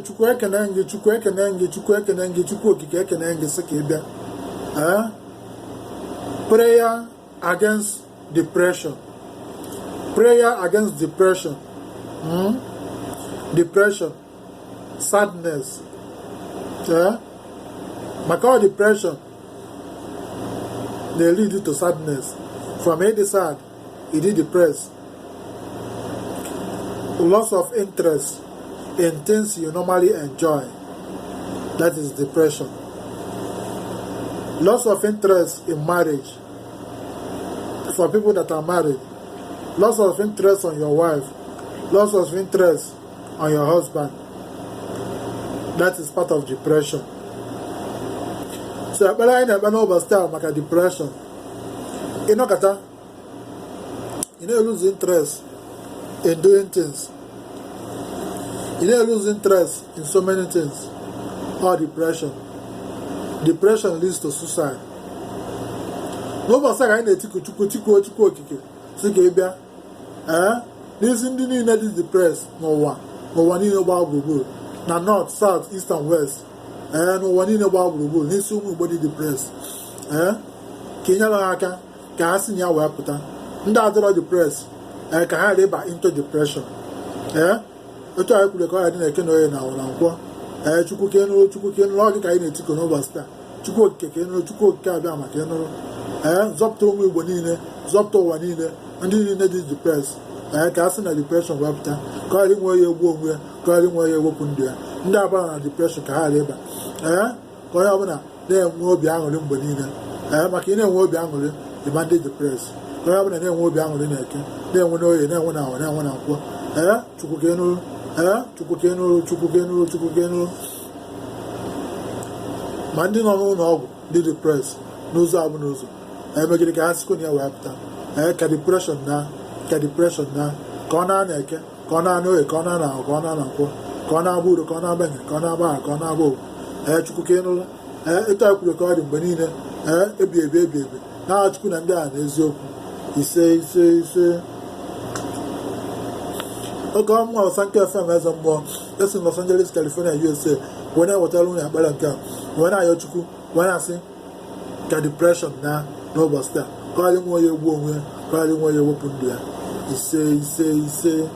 chukwu ekene gị, chukwu ekene gị, chukwu ekene gị, chukwu okike ekene gị sị ka ị bịa. Prayer against depression. Prayer against depression. Depression, sadness. Maka depression, they lead you to sadness. From any sad, it is depressed. Loss of interest in things you normally enjoy. That is depression. Loss of interest in marriage. For people that are married, loss of interest on your wife, loss of interest on your husband. That is part of depression. So, I never know about style like a depression. You know, you don't lose interest in doing things. You don't lose interest in so many things. Or depression. Depression leads to suicide. No more say I need to go. These Indians is depressed. No one in about Google. Now north, south, east and west. No one in about Google. Need so nobody depressed. Kenya Laka, Kasinya Waputa. Nda depressed. Can have into depression. I could call it in a canoe now. Chukuken, Log, I need to go over star. Chuko Kabama, Zopto Wanine, Zopto Wanine, and you need depressed. Casting a depression wapta, calling where you were, calling where you open there. Ndaba depression Kahaba. Koyabana, there won't be angry in Bonina. Makina won't be angry, demanded depressed. Koyabana, there won't be angry in Eke. There will know you never 1 hour, now 1 hour. Chukukenu. Mandi no did depressed. Nuza. Make it a Gasconia wapta. Depression now. Depression now. Kona neke, Kona no, Kona now, Kona Budo, Kona Bang, Kona Bar, Kona Bo. Chukukeno. It up recording Benina. Baby. Now Chukunanda is yoke. He say. Come on, thank you for as more. That's in Los Angeles, California, USA. When I was telling you about a when I Chuku, when I say, depression now, no basta. Calling where you were, calling where you open there. He say.